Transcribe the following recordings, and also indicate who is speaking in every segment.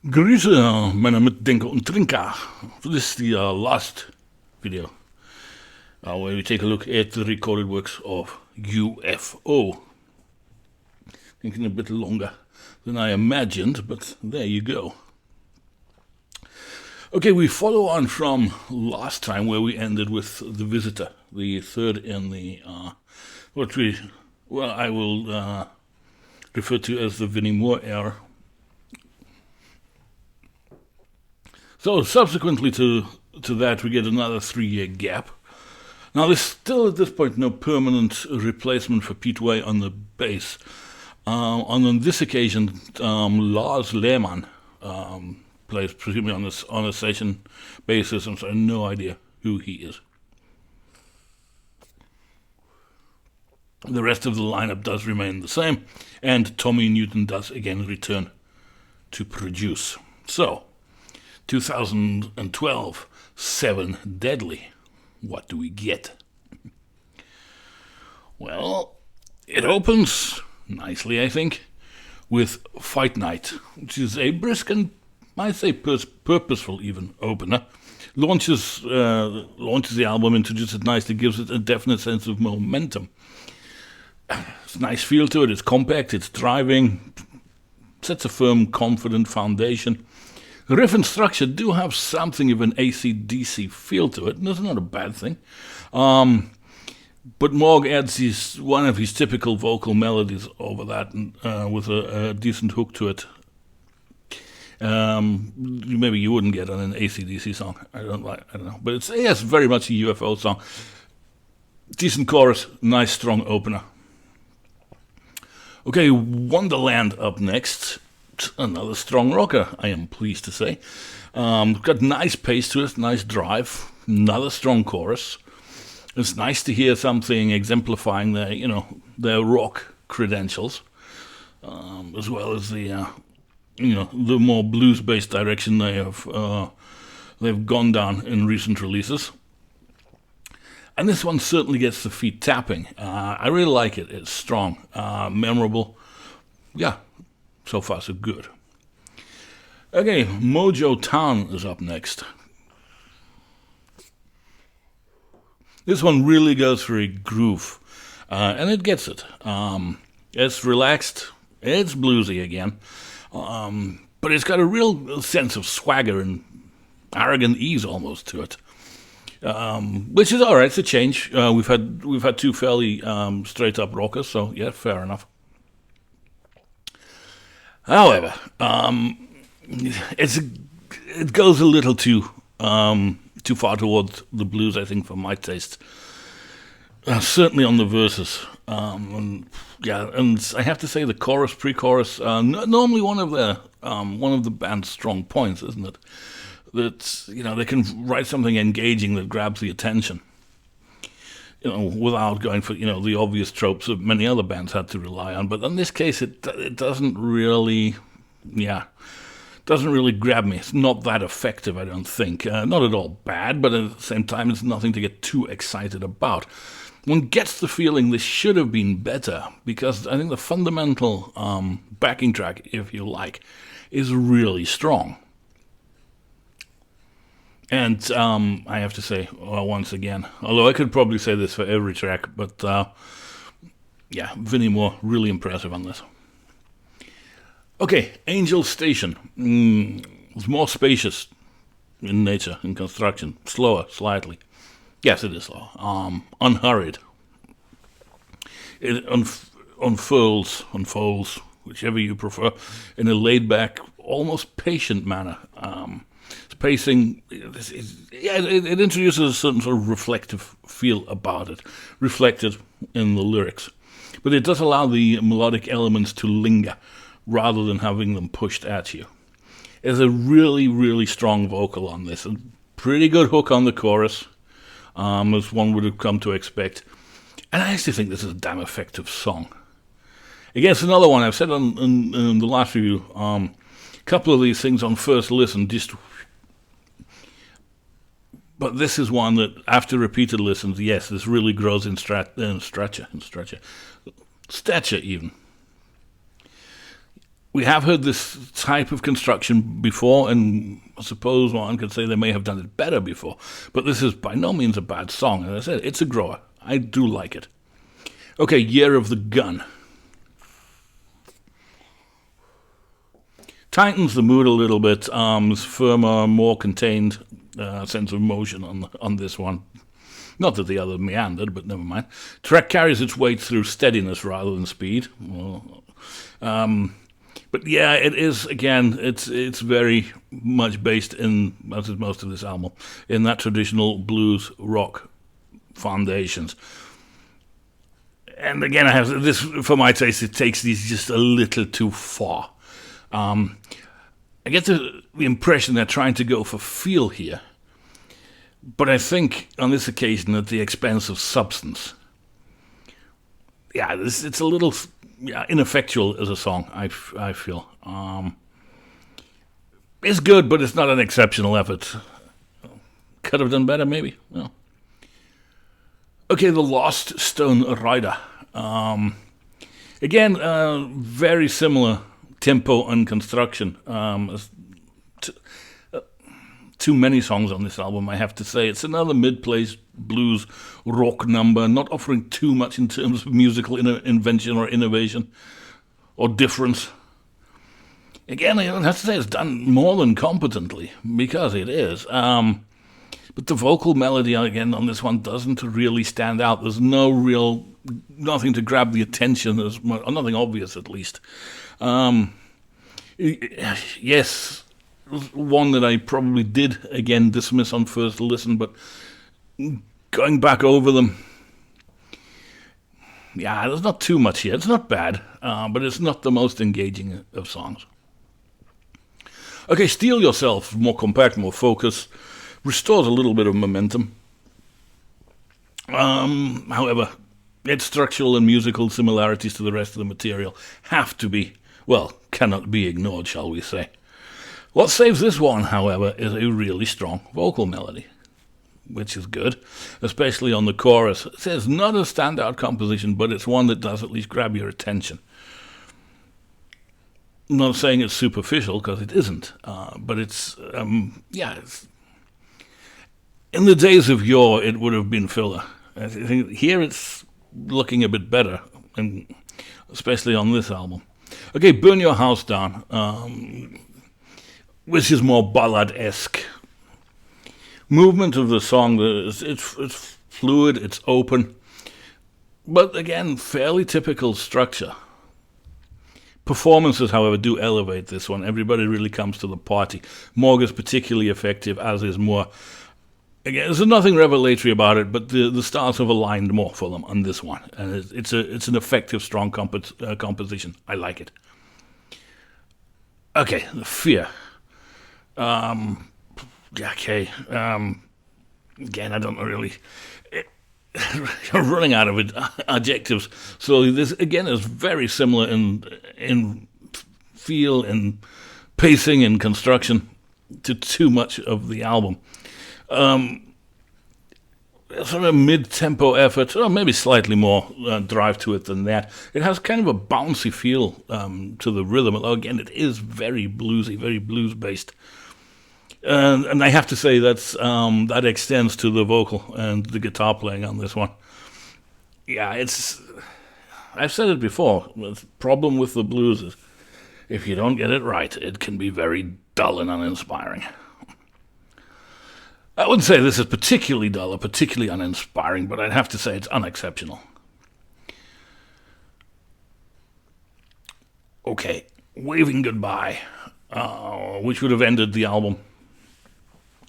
Speaker 1: Grüße, meine Mitdenker und Trinker. This is the last video where we take a look at the recorded works of UFO. Thinking a bit longer than I imagined, but there you go. Okay, we follow on from last time where we ended with The Visitor, the third in the, I will refer to as the Vinnie Moore era. So subsequently to that, we get another 3-year gap. Now, there's still at this point no permanent replacement for Pete Way on the bass. On this occasion, Lars Lehmann plays presumably on a session basis, and so I have no idea who he is. The rest of the lineup does remain the same, and Tommy Newton does again return to produce. So, 2012, 7 Deadly. What do we get? Well, it opens nicely, I think, with Fight Night, which is a brisk and, I say, purposeful even opener. Launches the album, introduces it nicely, gives it a definite sense of momentum. It's a nice feel to it, it's compact, it's driving, sets a firm, confident foundation. Riff and structure do have something of an AC/DC feel to it, and that's not a bad thing. But Morg adds one of his typical vocal melodies over that, with a decent hook to it. Maybe you wouldn't get on an AC/DC song. I don't know, but it's very much a UFO song. Decent chorus, nice strong opener. Okay, Wonderland up next. Another strong rocker, I am pleased to say. Got nice pace to it, nice drive, another strong chorus. It's nice to hear something exemplifying their rock credentials, as well as the more blues-based direction they've gone down in recent releases. And this one certainly gets the feet tapping. I really like it. It's strong, memorable. Yeah. So far, so good. Okay, Mojo Town is up next. This one really goes for a groove, and it gets it. It's relaxed, it's bluesy again, but it's got a real sense of swagger and arrogant ease almost to it, which is all right. It's a change. We've had two fairly straight up rockers, so yeah, fair enough. However, it goes a little too far towards the blues, I think, for my taste. Certainly on the verses, and I have to say the chorus, pre-chorus, normally one of the band's strong points, isn't it? That they can write something engaging that grabs the attention. Without going for the obvious tropes that many other bands had to rely on. But in this case, it doesn't really grab me. It's not that effective, I don't think. Not at all bad, but at the same time, it's nothing to get too excited about. One gets the feeling this should have been better, because I think the fundamental backing track, if you like, is really strong. And I have to say, once again, although I could probably say this for every track, but Vinnie Moore, really impressive on this. Okay, Angel Station. It's more spacious in nature, in construction. Slower, slightly. Yes, it is slow. Unhurried. It unfolds, whichever you prefer, in a laid-back, almost patient manner. Pacing, it introduces a certain sort of reflective feel about it, reflected in the lyrics. But it does allow the melodic elements to linger rather than having them pushed at you. There's a really, really strong vocal on this, a pretty good hook on the chorus, as one would have come to expect. And I actually think this is a damn effective song. Again, it's another one, I've said in the last review, a couple of these things on first listen just... But this is one that, after repeated listens, yes, this really grows in stature even. We have heard this type of construction before, and I suppose one could say they may have done it better before, but this is by no means a bad song. As I said, it's a grower. I do like it. Okay, Year of the Gun. Tightens the mood a little bit, firmer, more contained sense of motion on this one. Not that the other meandered, but never mind. Track carries its weight through steadiness rather than speed. Well, but yeah, it is, again, it's very much based in, as is most of this album, in that traditional blues rock foundations. And again, I have this, for my taste, it takes these just a little too far. I get the impression they're trying to go for feel here, but I think on this occasion at the expense of substance. Yeah, it's a little ineffectual as a song, I feel. It's good, but it's not an exceptional effort. Could have done better, maybe. No. Okay, The Lost Stone Rider. Again, very similar tempo and construction. Too many songs on this album, I have to say. It's another mid-place blues rock number, not offering too much in terms of musical invention or innovation or difference. Again, I have to say it's done more than competently, because it is. But the vocal melody, again, on this one doesn't really stand out. There's nothing to grab the attention, nothing obvious at least. Yes, one that I probably did, again, dismiss on first listen, but going back over them, yeah, there's not too much here. It's not bad, but it's not the most engaging of songs. Okay, Steel Yourself, more compact, more focused, restores a little bit of momentum. However, its structural and musical similarities to the rest of the material have to be, well, cannot be ignored, shall we say. What saves this one, however, is a really strong vocal melody, which is good, especially on the chorus. It's not a standout composition, but it's one that does at least grab your attention. I'm not saying it's superficial, because it isn't, but it's, it's... In the days of yore, it would have been filler. I think here it's looking a bit better, and especially on this album. Okay, Burn Your House Down, which is more ballad-esque. Movement of the song, it's fluid, it's open, but again, fairly typical structure. Performances, however, do elevate this one. Everybody really comes to the party. Morg is particularly effective, as is Moore. Again, there's nothing revelatory about it, but the stars have aligned more for them on this one, and it's an effective, strong composition. I like it. Okay, The Fear. Okay. Again, I don't really... I'm running out of adjectives. So this, again, is very similar in feel, in pacing, and construction to too much of the album. Sort of mid-tempo effort, or maybe slightly more drive to it than that. It has kind of a bouncy feel to the rhythm, although again it is very bluesy, very blues-based. And I have to say that extends to the vocal and the guitar playing on this one. Yeah, I've said it before, the problem with the blues is if you don't get it right, it can be very dull and uninspiring. I wouldn't say this is particularly dull or particularly uninspiring, but I'd have to say it's unexceptional. Okay, Waving Goodbye, which would have ended the album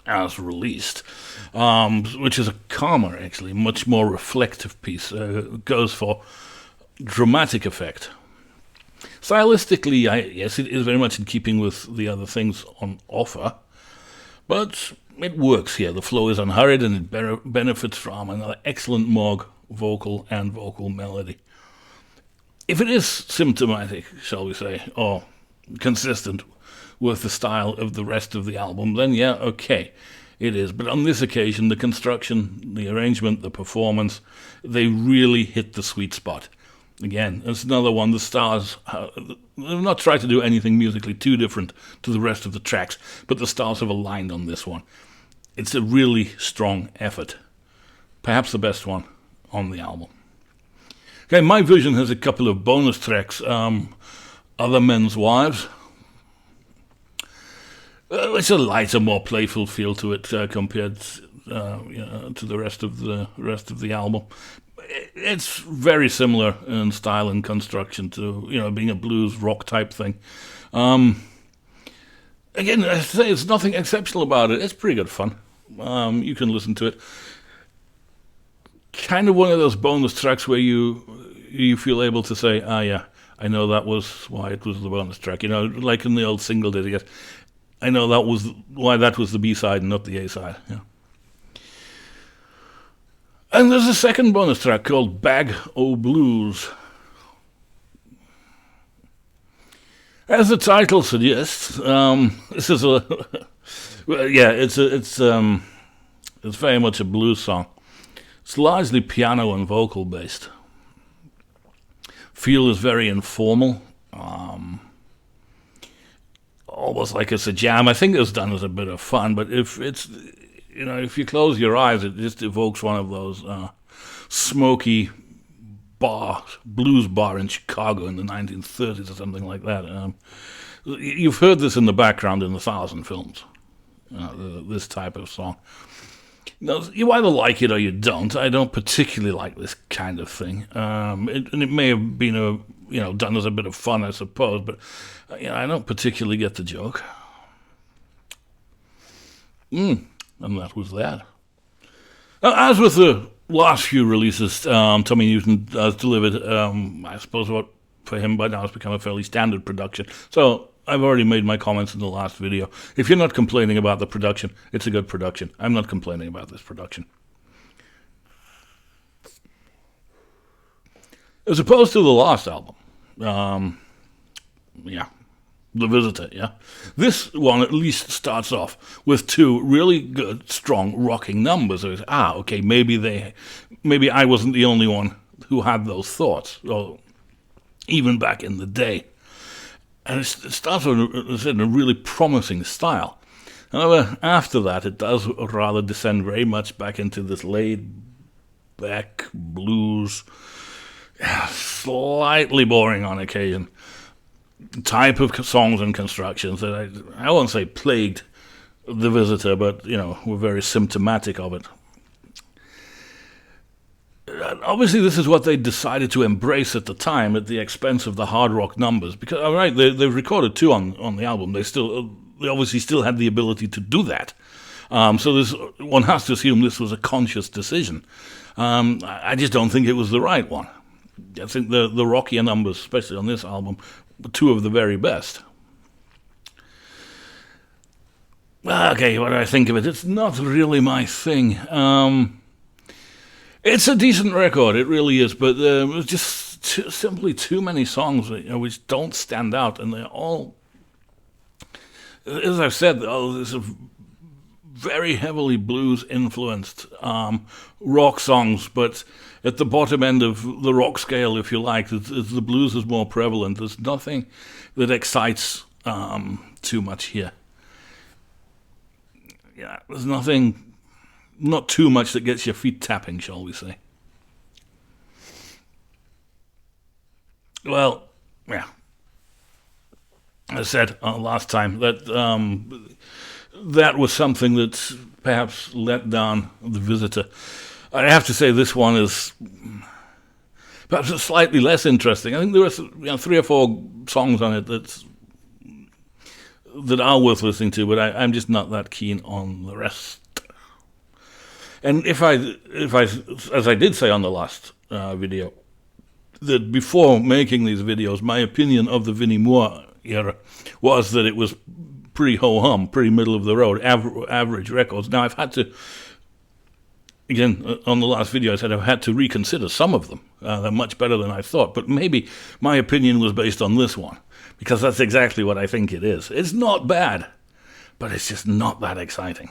Speaker 1: as released, which is a calmer, actually, much more reflective piece. Goes for dramatic effect. Stylistically, yes, it is very much in keeping with the other things on offer, but it works here. The flow is unhurried, and it benefits from another excellent Moog vocal and vocal melody. If it is symptomatic, shall we say, or consistent with the style of the rest of the album, then yeah, okay, it is. But on this occasion, the construction, the arrangement, the performance, they really hit the sweet spot. Again, it's another one. The stars have not tried to do anything musically too different to the rest of the tracks, but the stars have aligned on this one. It's a really strong effort. Perhaps the best one on the album. Okay, My Vision has a couple of bonus tracks. Other Men's Wives. It's a lighter, more playful feel to it compared to the rest of the album. It's very similar in style and construction to being a blues rock type thing. Again, I say there's nothing exceptional about it. It's pretty good fun. You can listen to it. Kind of one of those bonus tracks where you feel able to say, yeah, I know that was why it was the bonus track. Like in the old single did, I guess. I know that was why that was the B-side and not the A-side. Yeah. And there's a second bonus track called Bag O' Blues. As the title suggests, this is it's very much a blues song. It's largely piano and vocal based. Feel is very informal, almost like it's a jam. I think it was done as a bit of fun, but if you close your eyes, it just evokes one of those smoky blues bar in Chicago in the 1930s or something like that. You've heard this in the background in 1,000 films, this type of song. Now, you either like it or you don't. I don't particularly like this kind of thing. It may have been done as a bit of fun, I suppose, but I don't particularly get the joke. And that was that. Now, as with the last few releases, Tommy Newton has delivered, I suppose what for him by now has become a fairly standard production. So I've already made my comments in the last video. If you're not complaining about the production, it's a good production. I'm not complaining about this production. As opposed to the last album, The Visitor, yeah. This one at least starts off with two really good, strong, rocking numbers. So okay, maybe I wasn't the only one who had those thoughts, or even back in the day. And it starts in a really promising style. However, after that, it does rather descend very much back into this laid-back blues, slightly boring on occasion, type of songs and constructions that I won't say plagued The Visitor, but, were very symptomatic of it. Obviously, this is what they decided to embrace at the time at the expense of the hard rock numbers. Because, all right, they've recorded two on the album. They obviously still had the ability to do that. So one has to assume this was a conscious decision. I just don't think it was the right one. I think the rockier numbers, especially on this album, were two of the very best. Okay, what do I think of it? It's not really my thing. It's a decent record, it really is, but there's just simply too many songs which don't stand out, and they're all, as I've said, there's a very heavily blues-influenced rock songs, but at the bottom end of the rock scale, if you like, the blues is more prevalent. There's nothing that excites too much here. Yeah, there's not too much that gets your feet tapping, shall we say. Well, yeah. As I said last time, that was something that perhaps let down The Visitor. I have to say this one is perhaps slightly less interesting. I think there are 3 or 4 songs on it that are worth listening to, but I'm just not that keen on the rest. And if I, as I did say on the last video, that before making these videos, my opinion of the Vinnie Moore era was that it was pretty ho-hum, pretty middle of the road, average records. Now I've had to, again, on the last video I said I've had to reconsider some of them. They're much better than I thought, but maybe my opinion was based on this one, because that's exactly what I think it is. It's not bad, but it's just not that exciting.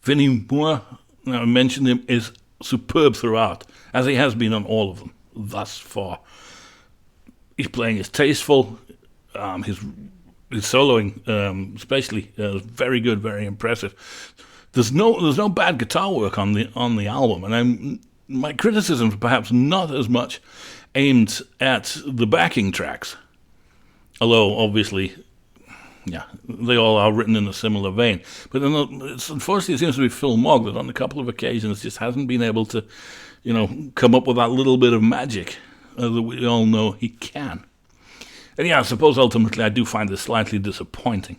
Speaker 1: Vinnie Moore, I mentioned him, is superb throughout, as he has been on all of them thus far. His playing is tasteful. His soloing, especially, is very good, very impressive. There's no bad guitar work on the album, and my criticism is perhaps not as much aimed at the backing tracks, although obviously, yeah, they all are written in a similar vein. But unfortunately, it seems to be Phil Mogg that on a couple of occasions just hasn't been able to, come up with that little bit of magic that we all know he can. And yeah, I suppose ultimately I do find this slightly disappointing.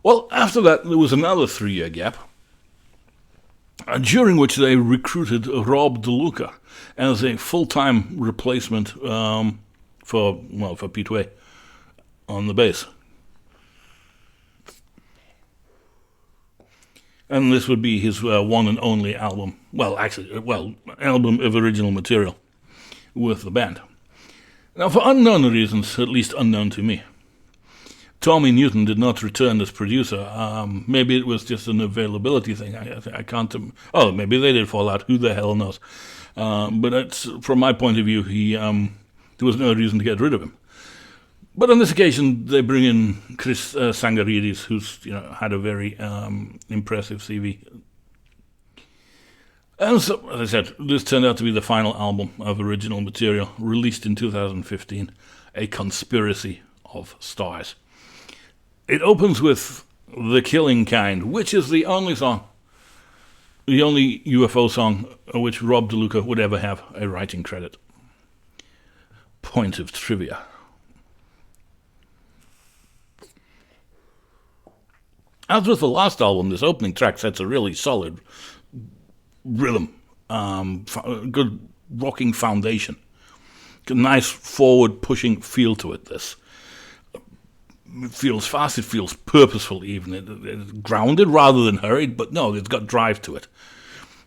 Speaker 1: Well, after that, there was another 3-year gap, during which they recruited Rob DeLuca as a full-time replacement for Pete Way on the bass. And this would be his one and only album. Album of original material with the band. Now, for unknown reasons, at least unknown to me, Tommy Newton did not return as producer. Maybe it was just an availability thing. I can't. Maybe they did fall out. Who the hell knows? But from my point of view, there was no reason to get rid of him. But on this occasion, they bring in Chris Sangaridis, who's had a very impressive CV. And so, as I said, this turned out to be the final album of original material, released in 2015, A Conspiracy of Stars. It opens with The Killing Kind, which is the only UFO song of which Rob DeLuca would ever have a writing credit. Point of trivia. As with the last album, this opening track sets a really solid rhythm, good rocking foundation, a nice forward-pushing feel to it. This it feels fast, it feels purposeful even. It's grounded rather than hurried, but no, it's got drive to it.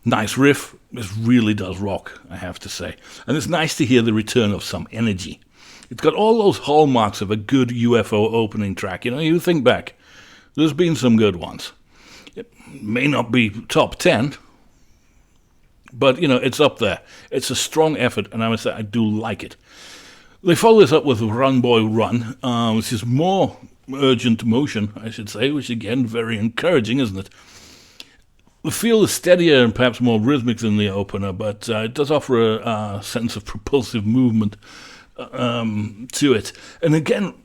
Speaker 1: Nice riff. This really does rock, I have to say. And it's nice to hear the return of some energy. It's got all those hallmarks of a good UFO opening track. You think back, there's been some good ones. It may not be top 10, but, it's up there. It's a strong effort, and I must say, I do like it. They follow this up with Run Boy Run, which is more urgent motion, I should say, which, again, very encouraging, isn't it? The feel is steadier and perhaps more rhythmic than the opener, but it does offer a sense of propulsive movement to it. And again,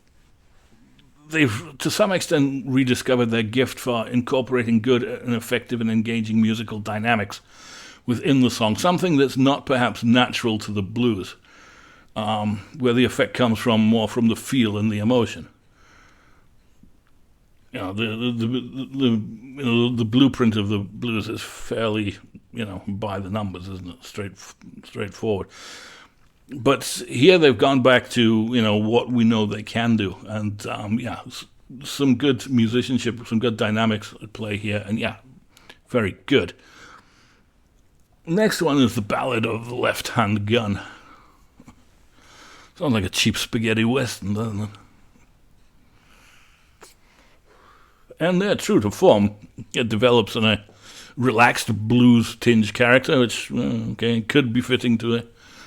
Speaker 1: they've, to some extent, rediscovered their gift for incorporating good and effective and engaging musical dynamics within the song, something that's not perhaps natural to the blues, where the effect comes more from the feel and the emotion. The blueprint of the blues is fairly, by the numbers, isn't it? Straightforward. But here they've gone back to, what we know they can do. And, some good musicianship, some good dynamics at play here. And, very good. Next one is the Ballad of the Left-Hand Gun. Sounds like a cheap spaghetti western, doesn't it? And they're true to form. It develops in a relaxed blues-tinged character, which, could be fitting to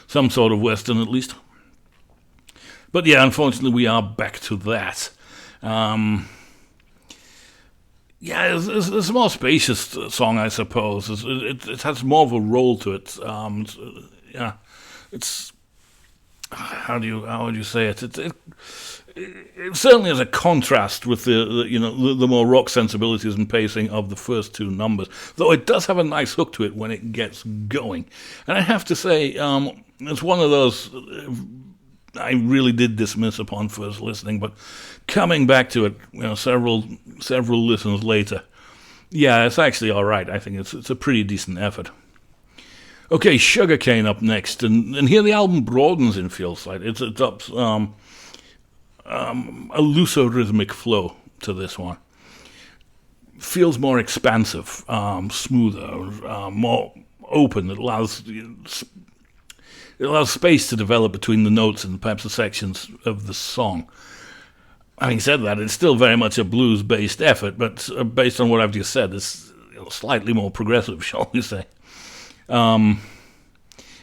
Speaker 1: some sort of western at least. But unfortunately, we are back to that. It's a more spacious song, I suppose. It has more of a roll to it. It's how would you say it? It certainly is a contrast with the more rock sensibilities and pacing of the first two numbers. Though it does have a nice hook to it when it gets going. And I have to say, it's one of those I really did dismiss upon first listening, but coming back to it, several listens later, it's actually all right. I think it's a pretty decent effort. Okay, Sugarcane up next, and here the album broadens in feel slightly. It adopts a looser rhythmic flow to this one. Feels more expansive, smoother, more open. It allows space to develop between the notes and perhaps the sections of the song. Having said that, it's still very much a blues-based effort, but based on what I've just said, it's slightly more progressive, shall we say. And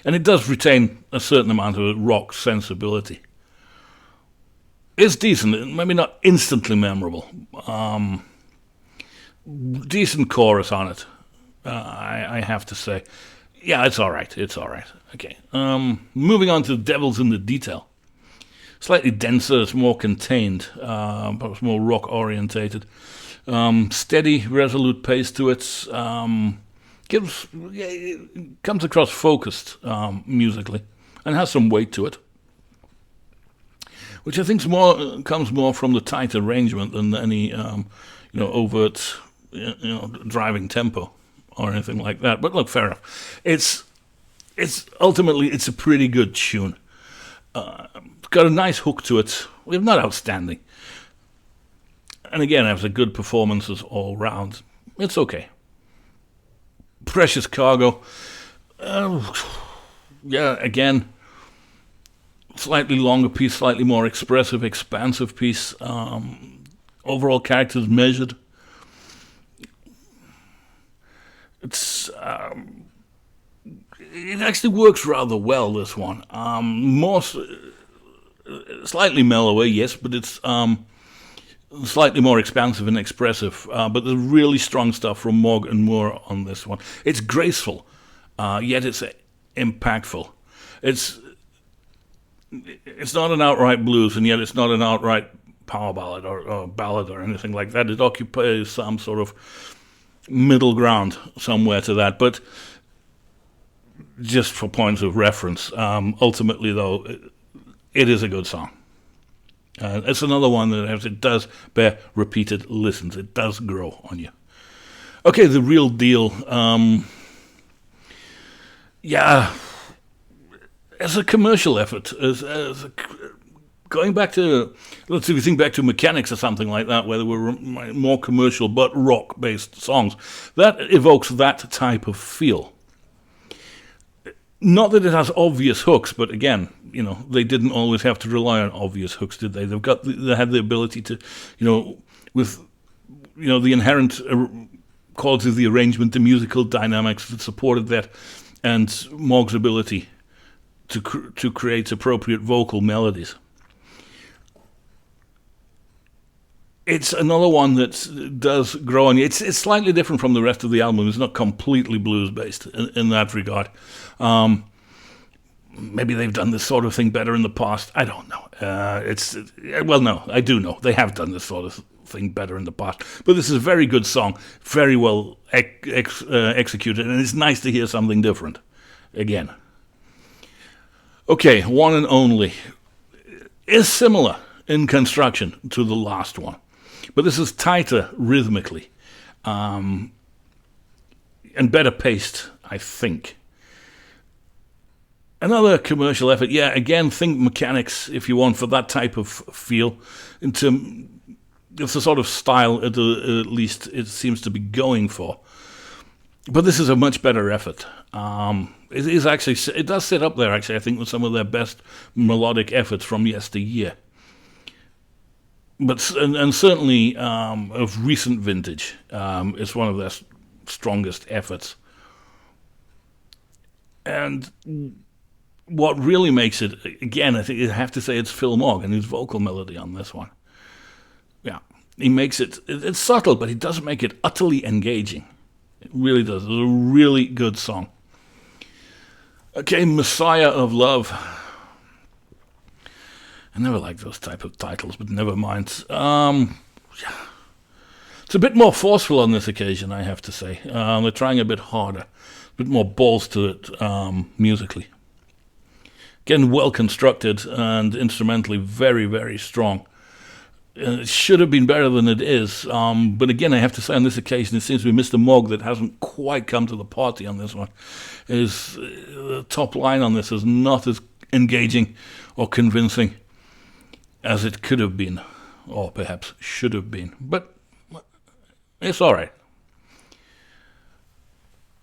Speaker 1: it does retain a certain amount of rock sensibility. It's decent, maybe not instantly memorable. Decent chorus on it, I have to say. Yeah, it's all right. Okay. Moving on to Devils in the Detail. Slightly denser, it's more contained, perhaps more rock orientated. Steady, resolute pace to it. It comes across focused musically, and has some weight to it, which I think comes more from the tight arrangement than any overt driving tempo or anything like that. But look, fair enough. It's ultimately a pretty good tune. It's got a nice hook to it. Well, not outstanding. And again, it has a good performances all round. It's okay. Precious Cargo. Again, slightly longer piece, slightly more expressive, expansive piece. Overall characters measured. It actually works rather well, this one. Slightly mellower, yes, but it's slightly more expansive and expressive. But there's really strong stuff from Mogg and Moore on this one. It's graceful, yet it's impactful. It's not an outright blues, and yet it's not an outright power ballad or ballad or anything like that. It occupies some sort of middle ground somewhere to that, but just for points of reference, ultimately though, it is a good song. It's another one that it does bear repeated listens. It does grow on you. Okay, The Real Deal. As a commercial effort, going back to, let's see, if you think back to Mechanics or something like that, where there were more commercial but rock-based songs, that evokes that type of feel. Not that it has obvious hooks, but again, they didn't always have to rely on obvious hooks, did they? They had the ability to, with the inherent quality of the arrangement, the musical dynamics that supported that, and Mogg's ability to create appropriate vocal melodies. It's another one that does grow on you. It's slightly different from the rest of the album. It's not completely blues-based in that regard. Maybe they've done this sort of thing better in the past. I don't know. No, I do know. They have done this sort of thing better in the past. But this is a very good song, very well executed, and it's nice to hear something different again. Okay, One and Only is similar in construction to the last one, but this is tighter rhythmically and better paced, I think. Another commercial effort, again, think Mechanics if you want, for that type of feel. It's the sort of style, at least, it seems to be going for. But this is a much better effort. It does sit up there, actually, I think, with some of their best melodic efforts from yesteryear. But and certainly of recent vintage, it's one of their strongest efforts. And what really makes it, again, I think you have to say it's Phil Mogg and his vocal melody on this one. Yeah, he makes it's subtle, but he doesn't make it utterly engaging. It really does. It's a really good song. Okay, Messiah of Love. I never like those type of titles, but never mind. It's a bit more forceful on this occasion, I have to say. They're trying a bit harder, a bit more balls to it musically. Again, well constructed and instrumentally very, very strong. It should have been better than it is. But again, I have to say on this occasion, it seems to be Mr. Mogg that hasn't quite come to the party on this one. The top line on this is not as engaging or convincing as it could have been, or perhaps should have been. But it's all right.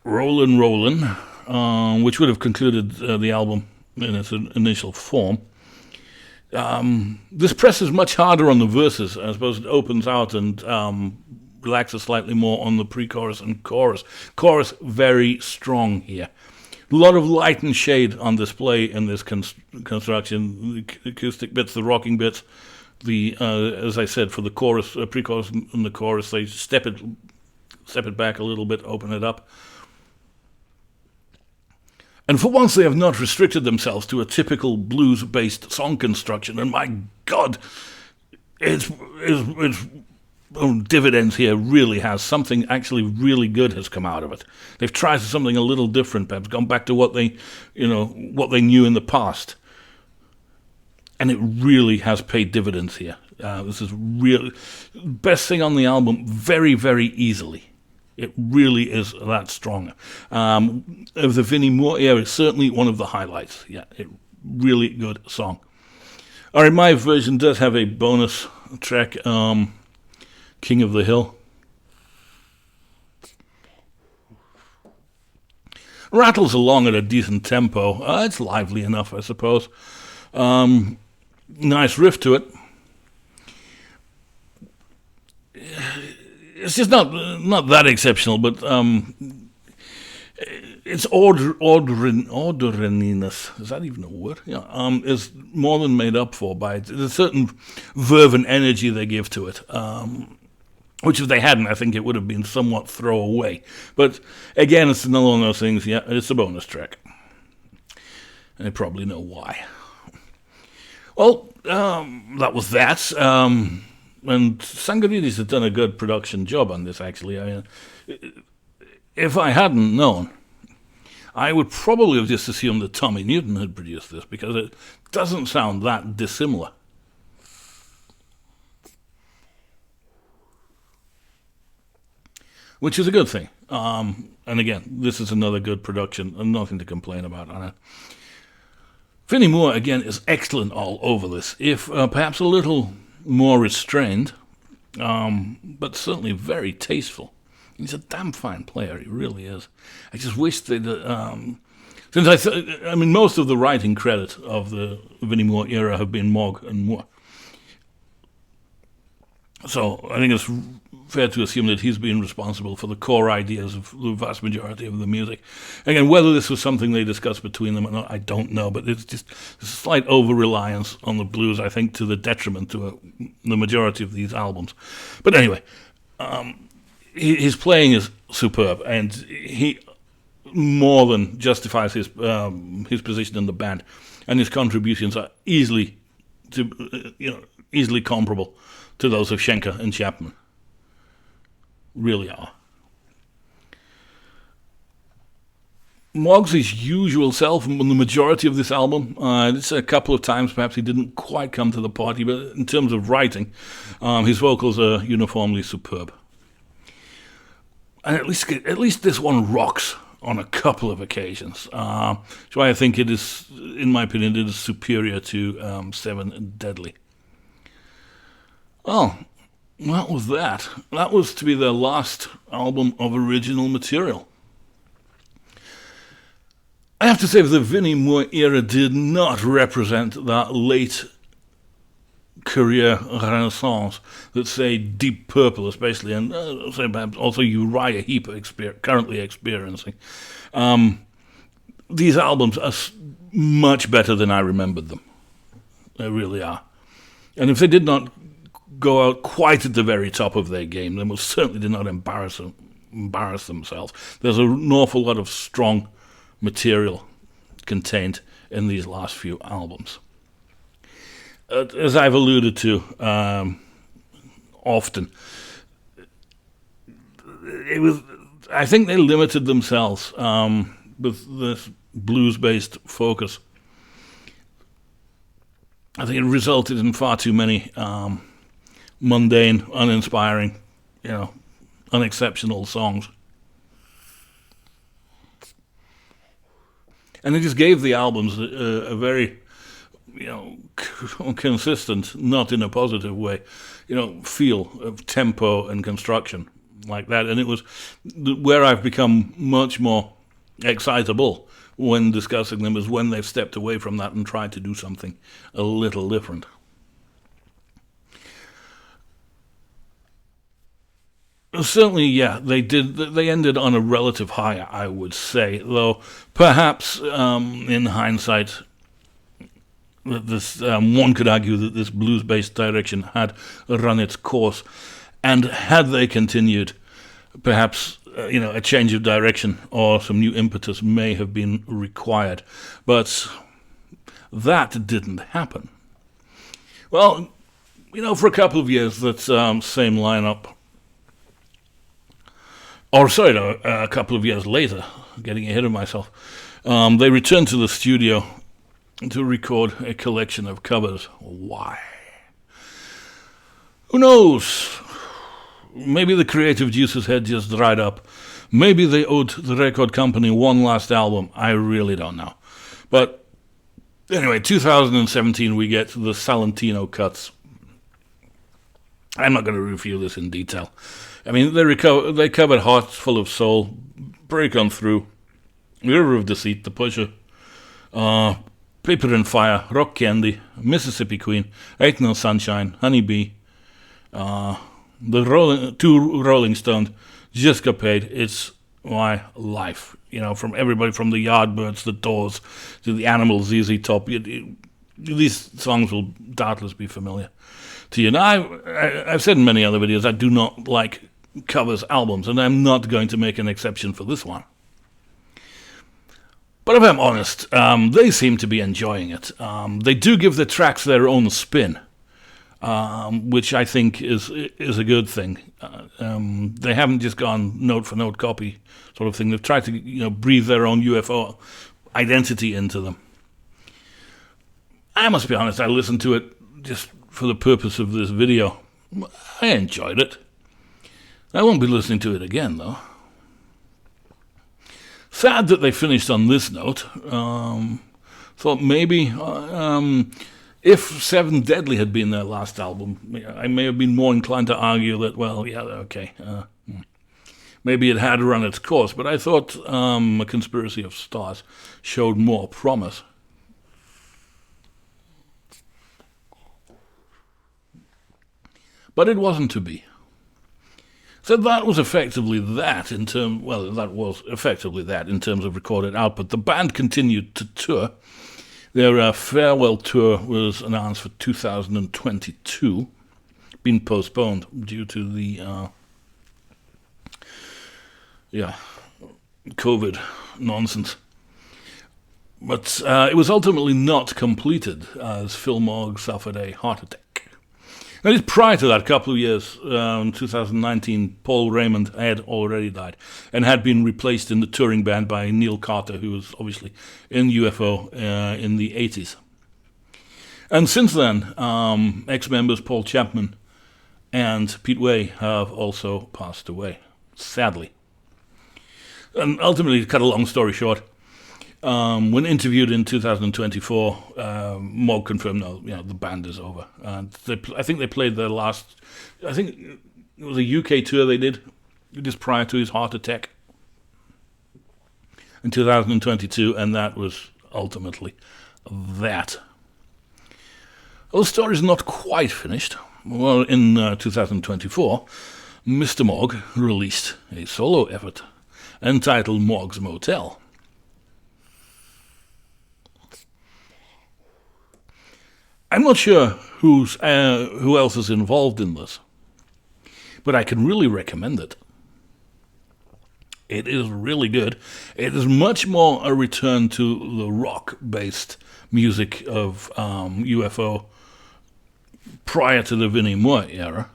Speaker 1: Rollin', Rollin', which would have concluded the album in its initial form. This presses much harder on the verses. I suppose it opens out and relaxes slightly more on the pre-chorus and chorus. Chorus very strong here. A lot of light and shade on display in this construction. The acoustic bits, the rocking bits, the as I said, for the chorus, pre-chorus and the chorus, they step it back a little bit, open it up. And for once, they have not restricted themselves to a typical blues-based song construction. And my God, it's dividends here really has something actually really good has come out of it. They've tried something a little different, perhaps gone back to what they knew in the past, and it really has paid dividends here. This is really best thing on the album, very, very easily. It really is that strong. Of the Vinnie Moore era, it's certainly one of the highlights. Yeah, really good song. All right, my version does have a bonus track, King of the Hill. Rattles along at a decent tempo. It's lively enough, I suppose. Nice riff to it. It's just not that exceptional, but its orderliness, is that even a word? Yeah, is more than made up for by it. There's a certain verve and energy they give to it, which if they hadn't, I think it would have been somewhat throwaway. But again, it's another one of those things, yeah, it's a bonus track. And I probably know why. Well, that was that. And Sangarides had done a good production job on this, actually. I mean, if I hadn't known, I would probably have just assumed that Tommy Newton had produced this, because it doesn't sound that dissimilar. Which is a good thing. And again, this is another good production, and nothing to complain about on it. Vinnie Moore, again, is excellent all over this, if perhaps a little more restrained, but certainly very tasteful. He's a damn fine player, he really is. I just wish they'd... since I mean, most of the writing credit of the Vinnie Moore era have been Mogg and Moore. So I think it's fair to assume that he's been responsible for the core ideas of the vast majority of the music. Again, whether this was something they discussed between them or not, I don't know, but it's just a slight over-reliance on the blues, I think, to the detriment to the majority of these albums. But anyway, his playing is superb, and he more than justifies his position in the band, and his contributions are easily comparable to those of Schenker and Chapman. Really are. Mogg's his usual self on the majority of this album. It's a couple of times perhaps he didn't quite come to the party, but in terms of writing, his vocals are uniformly superb. And at least this one rocks on a couple of occasions. So I think it is, in my opinion, it is superior to Seven and Deadly. Oh, that was that. That was to be their last album of original material. I have to say the Vinnie Moore era did not represent that late career renaissance that, say, Deep Purple especially, and say perhaps also Uriah Heep currently experiencing. These albums are much better than I remembered them. They really are. And if they did not go out quite at the very top of their game, they most certainly did not embarrass themselves. There's an awful lot of strong material contained in these last few albums. As I've alluded to often, I think they limited themselves with this blues-based focus. I think it resulted in far too many mundane, uninspiring, unexceptional songs. And it just gave the albums a very, consistent, not in a positive way, feel of tempo and construction like that. And it was where I've become much more excitable when discussing them is when they've stepped away from that and tried to do something a little different. certainly, yeah, they did. They ended on a relative high, I would say. Though perhaps, in hindsight, this one could argue that this blues-based direction had run its course, and had they continued, perhaps a change of direction or some new impetus may have been required. But that didn't happen. Well, for a couple of years, that same lineup. Or sorry, no, a couple of years later, getting ahead of myself, they returned to the studio to record a collection of covers. Why? Who knows? Maybe the creative juices had just dried up. Maybe they owed the record company one last album. I really don't know. But anyway, 2017 we get the Salentino cuts. I'm not going to review this in detail. I mean, they covered Hearts Full of Soul, Break On Through, River of Deceit, The Pusher, Paper and Fire, Rock Candy, Mississippi Queen, Ain't No Sunshine, Honey Bee, two Rolling Stones, Just Got Paid, It's My Life. From everybody from the Yardbirds, the Doors, to the Animals, ZZ Top. These songs will doubtless be familiar to you. Now, I've said in many other videos, I do not like covers albums, and I'm not going to make an exception for this one. But if I'm honest, they seem to be enjoying it. They do give the tracks their own spin, which I think is a good thing. They haven't just gone note for note copy sort of thing. They've tried to breathe their own UFO identity into them. I must be honest, I listened to it just for the purpose of this video. I enjoyed it. I won't be listening to it again, though. Sad that they finished on this note. Thought maybe if Seven Deadly had been their last album, I may have been more inclined to argue that, well, yeah, okay, maybe it had run its course, but I thought A Conspiracy of Stars showed more promise. But it wasn't to be. So that was effectively that in terms of recorded output. The band continued to tour. Their farewell tour was announced for 2022, been postponed due to the COVID nonsense. But it was ultimately not completed as Phil Mogg suffered a heart attack. Now, just prior to that, a couple of years, in 2019, Paul Raymond had already died and had been replaced in the touring band by Neil Carter, who was obviously in UFO in the 80s. And since then, ex-members Paul Chapman and Pete Way have also passed away, sadly. And ultimately, to cut a long story short, when interviewed in 2024, Mogg confirmed, the band is over. And I think they played their last, I think it was a UK tour they did, just prior to his heart attack in 2022, and that was ultimately that. Well, the story's not quite finished. Well, in 2024, Mr. Mogg released a solo effort entitled Mogg's Motel. I'm not sure who else is involved in this, but I can really recommend it. It is really good. It is much more a return to the rock-based music of UFO prior to the Vinnie Moore era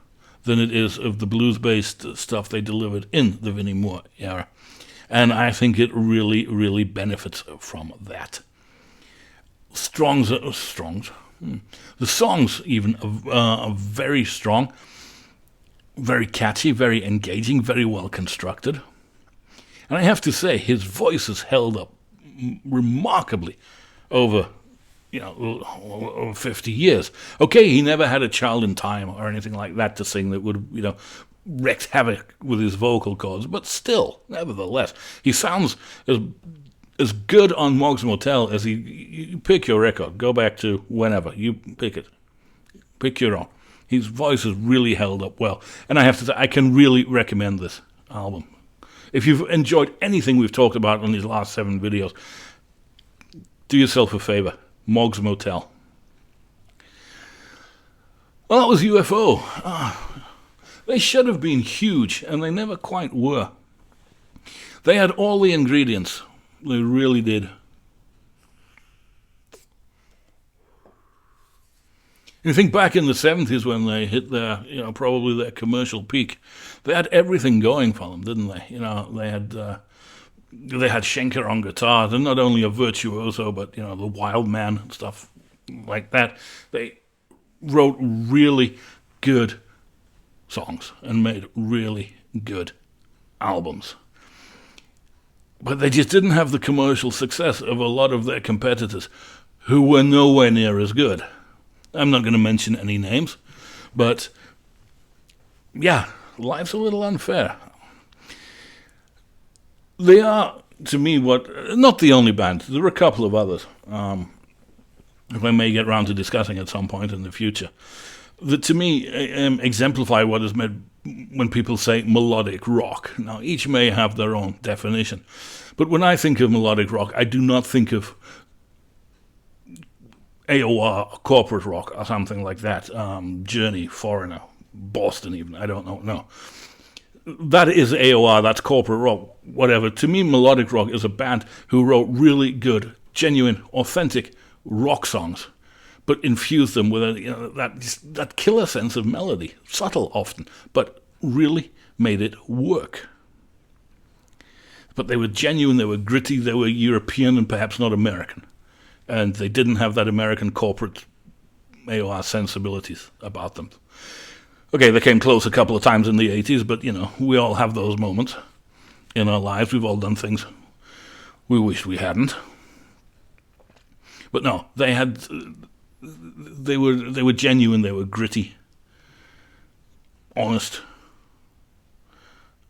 Speaker 1: than it is of the blues-based stuff they delivered in the Vinnie Moore era. And I think it really, really benefits from that. The songs even are very strong, very catchy, very engaging, very well constructed. And I have to say, his voice has held up remarkably over 50 years. Okay, he never had a Child in Time or anything like that to sing that would, wreaked havoc with his vocal cords, but still, nevertheless, he sounds as good on Mogg's Motel as you pick your record. Go back to whenever. You pick it. Pick your own. His voice has really held up well. And I have to say, I can really recommend this album. If you've enjoyed anything we've talked about in these last 7 videos, do yourself a favor. Mog's Motel. Well, that was UFO. They should have been huge, and they never quite were. They had all the ingredients. They really did. You think back in the 70s when they hit their, probably their commercial peak, they had everything going for them, didn't they? They had Schenker on guitar, and not only a virtuoso, but, the Wild Man and stuff like that. They wrote really good songs and made really good albums. But they just didn't have the commercial success of a lot of their competitors who were nowhere near as good. I'm not going to mention any names, but yeah, life's a little unfair. They are, to me, not the only band. There are a couple of others, if I may get round to discussing at some point in the future, that to me exemplify what is meant when people say melodic rock. Now, each may have their own definition, but when I think of melodic rock, I do not think of AOR, corporate rock, or something like that. Journey, Foreigner, Boston even, I don't know, no. That is AOR, that's corporate rock, whatever. To me, melodic rock is a band who wrote really good, genuine, authentic rock songs, but infused them with that killer sense of melody, subtle often, but really made it work. But they were genuine, they were gritty, they were European and perhaps not American. And they didn't have that American corporate AOR sensibilities about them. Okay, they came close a couple of times in the 80s, but, we all have those moments in our lives. We've all done things we wish we hadn't. But no, they were genuine, they were gritty, honest,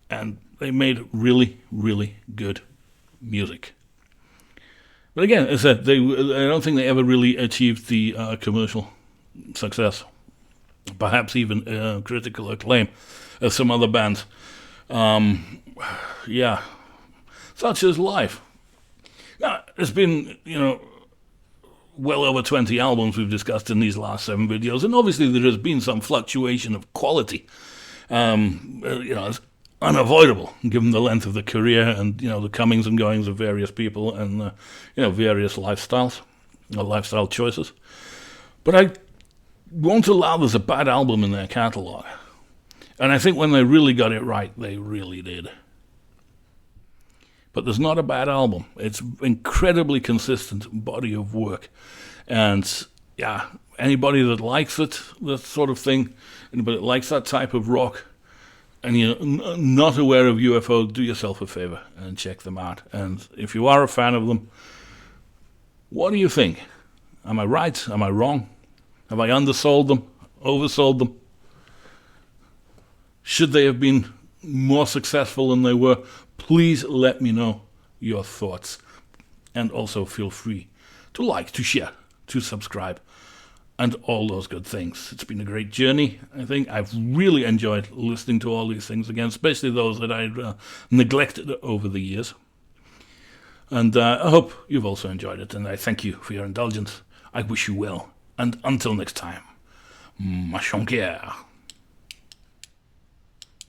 Speaker 1: and they made really, really good music. But again, as I said, I don't think they ever really achieved the commercial success, perhaps even critical acclaim, as some other bands. Such is life. Now, it's been, well over 20 albums we've discussed in these last 7 videos, and obviously there has been some fluctuation of quality. It's unavoidable, given the length of the career and, the comings and goings of various people and, various lifestyles, or lifestyle choices. But I won't allow there's a bad album in their catalogue. And I think when they really got it right, they really did. But there's not a bad album. It's incredibly consistent body of work. And, yeah, anybody that likes it, that sort of thing, anybody that likes that type of rock, and you're not aware of UFO, do yourself a favor and check them out. And if you are a fan of them, what do you think? Am I right? Am I wrong? Have I undersold them? Oversold them? Should they have been more successful than they were? Please let me know your thoughts. And also feel free to like, to share, to subscribe, and all those good things. It's been a great journey, I think. I've really enjoyed listening to all these things again, especially those that I'd neglected over the years. And I hope you've also enjoyed it, and I thank you for your indulgence. I wish you well, and until next time, ma chonquière.